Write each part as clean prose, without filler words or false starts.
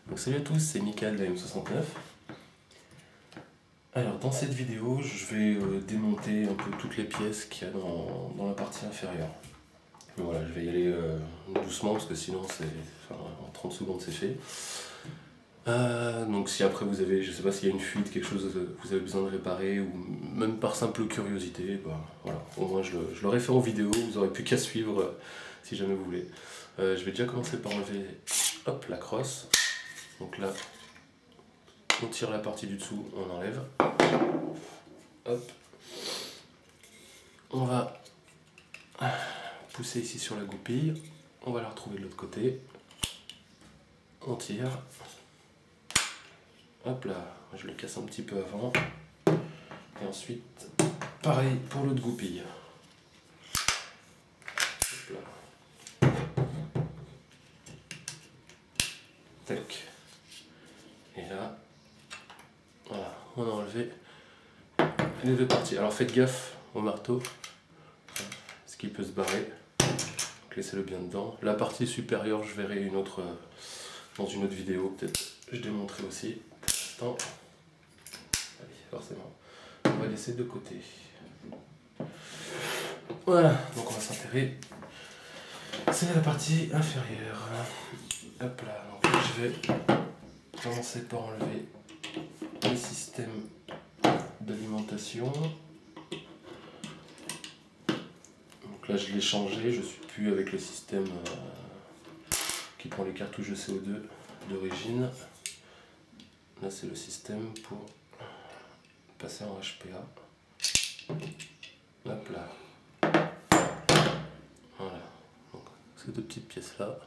Donc salut à tous, c'est Michael de la M69. Alors dans cette vidéo, je vais démonter un peu toutes les pièces qu'il y a dans la partie inférieure. Donc voilà, je vais y aller doucement parce que sinon en 30 secondes c'est fait. Donc si après vous avez, je sais pas s'il y a une fuite, quelque chose que vous avez besoin de réparer ou même par simple curiosité, bah, voilà, au moins je l'aurai fait en vidéo, vous aurez plus qu'à suivre si jamais vous voulez. Je vais déjà commencer par enlever hop, la crosse. Donc là, on tire la partie du dessous, on enlève. Hop. On va pousser ici sur la goupille. On va la retrouver de l'autre côté. On tire. Hop là, je le casse un petit peu avant. Et ensuite, pareil pour l'autre goupille. Hop là. Tac. Et là, voilà, on a enlevé les deux parties. Alors faites gaffe au marteau, parce qu'il peut se barrer. Donc laissez-le bien dedans. La partie supérieure, je verrai une autre dans une autre vidéo. Peut-être je démontrerai aussi. Pour l'instant, allez, forcément, on va laisser de côté. Voilà, donc on va s'enterrer. C'est la partie inférieure. Hop là, donc là, je vais commencer par enlever les systèmes d'alimentation. Donc là je l'ai changé, je suis plus avec le système qui prend les cartouches de CO2 d'origine. Là c'est le système pour passer en HPA. Hop là. Voilà. Donc, ces deux petites pièces là.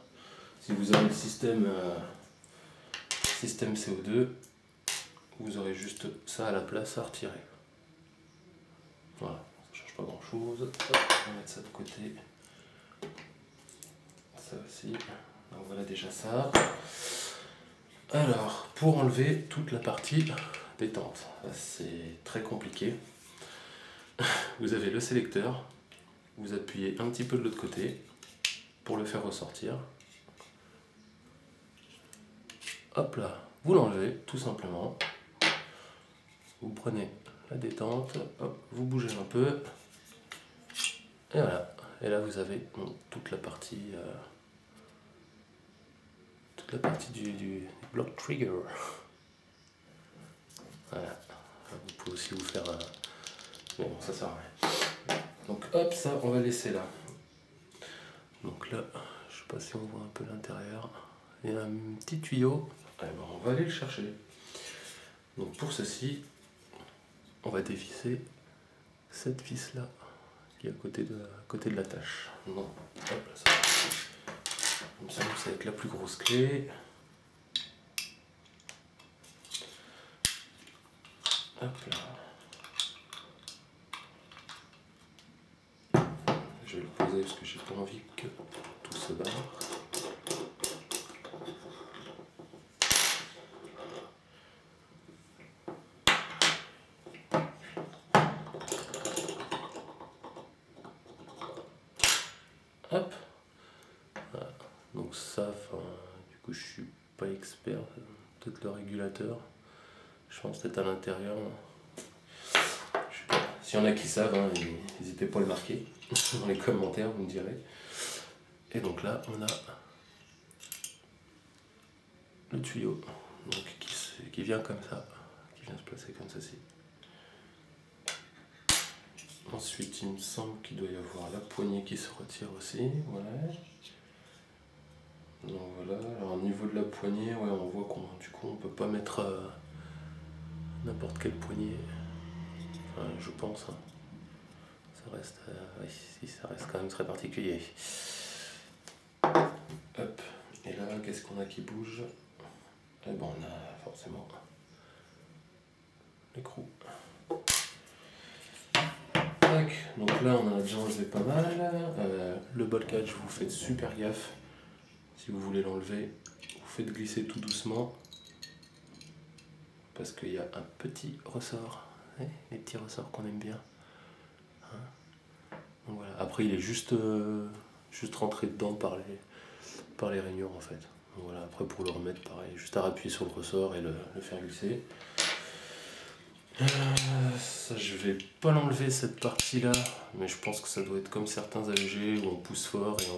Si vous avez le système CO2, vous aurez juste ça à la place à retirer. Voilà, ça ne change pas grand chose. Hop, on va mettre ça de côté. Ça aussi. Donc voilà déjà ça. Alors, pour enlever toute la partie détente, c'est très compliqué. Vous avez le sélecteur, vous appuyez un petit peu de l'autre côté pour le faire ressortir. Hop là, vous l'enlevez tout simplement. Vous prenez la détente, hop, vous bougez un peu. Et voilà. Et là vous avez toute la partie du block trigger. Voilà. Vous pouvez aussi vous faire un... Mais bon, ça sert à rien. Donc hop, ça on va laisser là. Donc là, je sais pas si on voit un peu l'intérieur. Il y a un petit tuyau. Allez, bon, on va aller le chercher. Donc pour ceci, on va dévisser cette vis là qui est à côté de la tâche. Non. Hop là, ça. Comme ça, c'est avec la plus grosse clé. Hop là. Je vais le poser parce que j'ai pas envie que tout se barre. Hop. Voilà. Donc ça, du coup je suis pas expert, peut-être le régulateur. Je pense peut-être à l'intérieur. S'il y en a qui savent, hein, n'hésitez pas à le marquer dans les commentaires, vous me direz. Et donc là, on a le tuyau donc, qui vient comme ça, qui vient se placer comme ceci. Ensuite, il me semble qu'il doit y avoir la poignée qui se retire aussi. Voilà. Donc voilà. Alors au niveau de la poignée, ouais, on voit qu'on du coup on peut pas mettre n'importe quelle poignée. Enfin, je pense. Hein. Ça reste, oui, ça reste quand même très particulier. Hop. Et là, qu'est-ce qu'on a qui bouge? Eh bon, on a forcément l'écrou. Donc là, on en a déjà enlevé pas mal. Le ball catch, vous faites super gaffe. Si vous voulez l'enlever, vous faites glisser tout doucement. Parce qu'il y a un petit ressort. Les petits ressorts qu'on aime bien. Hein, donc voilà. Après, il est juste rentré dedans par les rainures en fait. Voilà, après pour le remettre, pareil, juste à appuyer sur le ressort et le faire glisser. Ça, je vais pas l'enlever cette partie-là, mais je pense que ça doit être comme certains AEG où on pousse fort et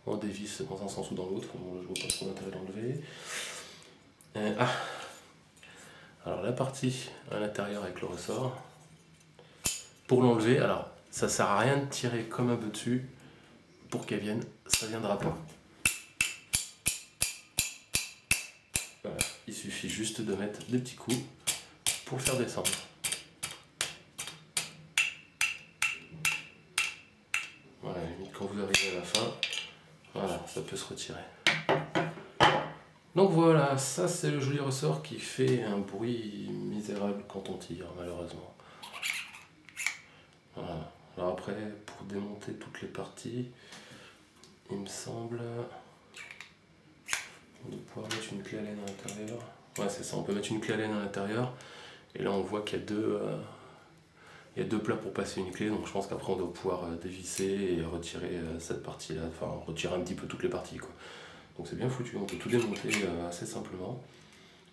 on dévisse dans un sens ou dans l'autre. Bon, je vois pas trop l'intérêt d'enlever. Alors la partie à l'intérieur avec le ressort, pour l'enlever, alors ça sert à rien de tirer comme un peu dessus pour qu'elle vienne, ça viendra pas. Voilà, il suffit juste de mettre des petits coups pour le faire descendre. Voilà, quand vous arrivez à la fin, voilà, ça peut se retirer. Donc voilà, ça c'est le joli ressort qui fait un bruit misérable quand on tire, malheureusement. Voilà. Alors après, pour démonter toutes les parties, il me semble de pouvoir mettre une clé à laine à l'intérieur. Ouais, c'est ça, on peut mettre une clé à laine à l'intérieur. Et là on voit qu'il y a deux plats pour passer une clé, donc je pense qu'après on doit pouvoir dévisser et retirer cette partie-là, enfin retirer un petit peu toutes les parties, quoi. Donc c'est bien foutu, on peut tout démonter assez simplement.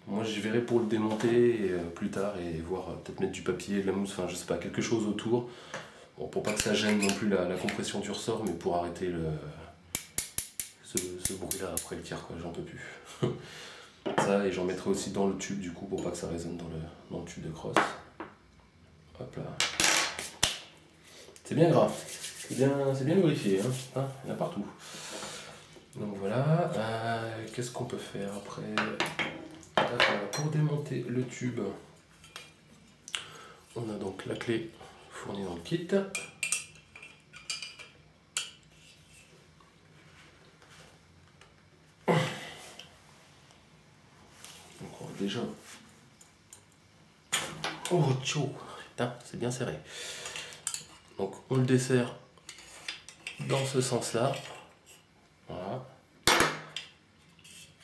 Moi je verrai pour le démonter plus tard et voir peut-être mettre du papier, de la mousse, enfin je sais pas, quelque chose autour. Bon, pour pas que ça gêne non plus la compression du ressort, mais pour arrêter ce bruit là après le tir, quoi, j'en peux plus. Ça, et j'en mettrai aussi dans le tube du coup pour pas que ça résonne dans le tube de crosse. Hop là. C'est bien gras, c'est bien lubrifié, hein, il y en a partout. Donc voilà, qu'est-ce qu'on peut faire après? Pour démonter le tube, on a donc la clé fournie dans le kit. Donc on va déjà... Oh, tchou! Putain, c'est bien serré. Donc on le desserre dans ce sens-là. Voilà.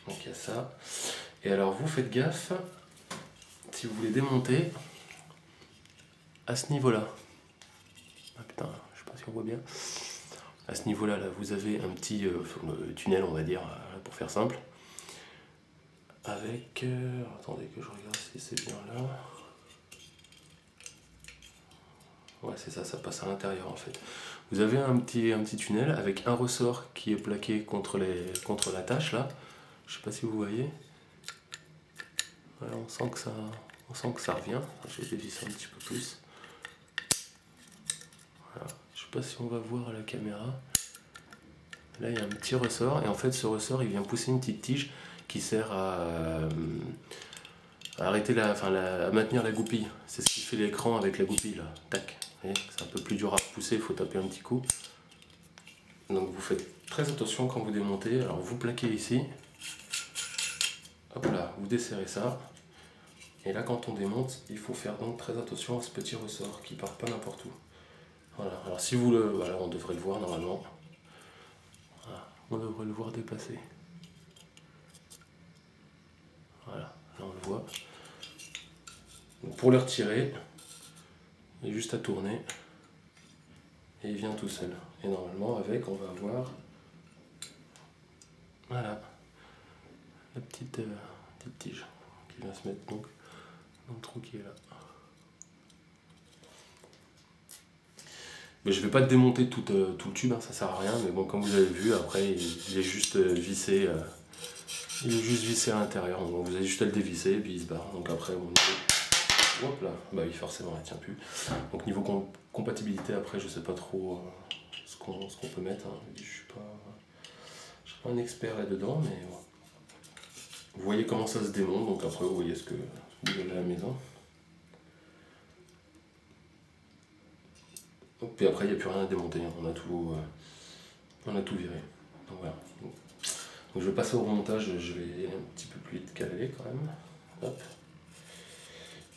Donc il y a ça. Et alors vous faites gaffe, si vous voulez démonter, à ce niveau-là. Ah putain, je sais pas si on voit bien. À ce niveau-là, là, vous avez un petit tunnel, on va dire, pour faire simple. Avec... attendez que je regarde si c'est bien là. Ouais, c'est ça, ça passe à l'intérieur en fait. Vous avez un petit tunnel avec un ressort qui est plaqué contre la tâche là. Je sais pas si vous voyez. Voilà, on sent que ça revient. Je vais dévisser un petit peu plus. Voilà. Je sais pas si on va voir à la caméra. Là, il y a un petit ressort et en fait, ce ressort, il vient pousser une petite tige qui sert à arrêter à maintenir la goupille. C'est ce qui fait l'écran avec la goupille là. Tac. C'est un peu plus dur à pousser, il faut taper un petit coup. Donc vous faites très attention quand vous démontez. Alors vous plaquez ici. Hop là, vous desserrez ça. Et là quand on démonte, il faut faire donc très attention à ce petit ressort qui part pas n'importe où. Voilà, alors si vous voilà, on devrait le voir normalement. Voilà, on devrait le voir dépasser. Voilà, là on le voit. Donc pour le retirer, il est juste à tourner. Et il vient tout seul. Et normalement avec on va avoir, voilà, la petite tige qui vient se mettre donc dans le trou qui est là. Mais je vais pas démonter tout le tube, hein, ça sert à rien, mais bon comme vous avez vu après il est juste vissé. Il est juste vissé à l'intérieur, donc vous avez juste à le dévisser et puis il se barre. Donc après bon, hop là, bah oui forcément elle tient plus. Donc niveau compatibilité après je sais pas trop ce qu'on peut mettre, hein. Je suis pas un expert là-dedans, mais bon. Vous voyez comment ça se démonte, donc après vous voyez ce que vous avez à la maison. Donc, puis après il n'y a plus rien à démonter, on a tout viré. Donc voilà. Donc je vais passer au remontage, je vais un petit peu plus vite caler quand même. Hop.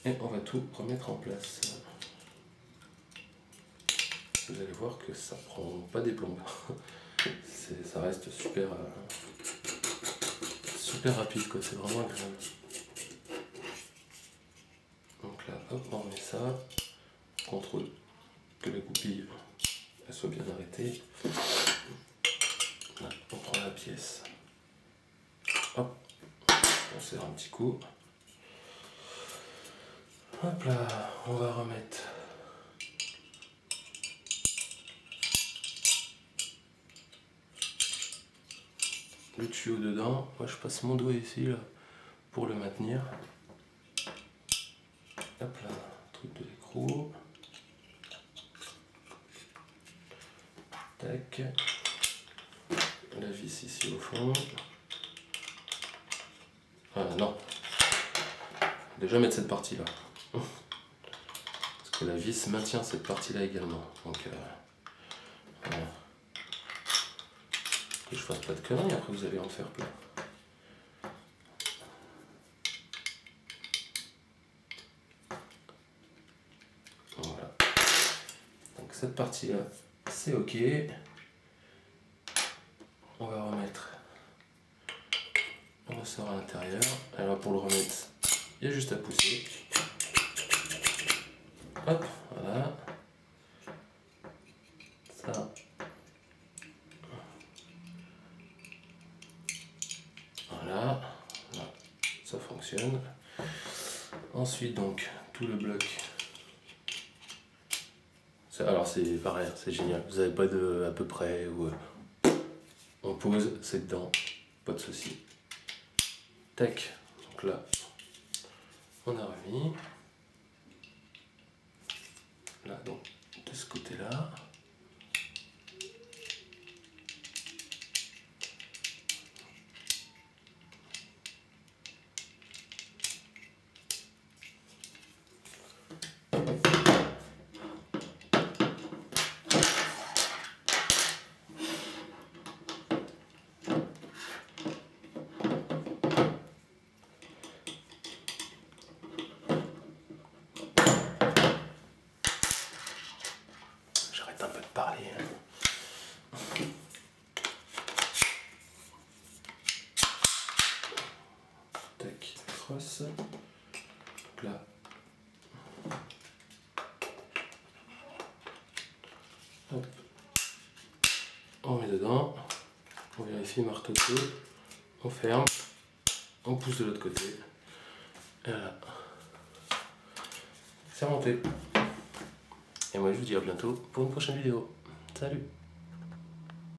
Et on va tout remettre en place. Vous allez voir que ça prend pas des plombes. Ça reste super rapide, quoi. C'est vraiment agréable. Donc là, hop, on remet ça. Contrôle que la goupille elle soit bien arrêtée. Là, on prend la pièce. Hop, on serre un petit coup. Hop là, on va remettre le tuyau dedans. Moi je passe mon doigt ici là, pour le maintenir. Hop là, truc de l'écrou. Tac. La vis ici au fond. Ah non. Déjà mettre cette partie là. Parce que la vis maintient cette partie là également. Donc voilà. Que je fasse pas de conneries, après vous allez en faire plein. Voilà. Donc cette partie là, c'est ok. On va remettre le ressort à l'intérieur. Alors pour le remettre, il y a juste à pousser. Hop, voilà. Ça. Voilà. Ça fonctionne. Ensuite donc tout le bloc. Alors c'est pareil, c'est génial. Vous n'avez pas de à peu près ou on pose, c'est dedans, pas de souci. Tac. Donc là, on a remis. Là donc de ce côté-là. J'arrête un peu de parler. Tac, crosse. Donc là. Hop. On met dedans. On vérifie marteau de feu. On ferme. On pousse de l'autre côté. Et voilà. C'est monté. Et moi je vous dis à bientôt pour une prochaine vidéo. Salut!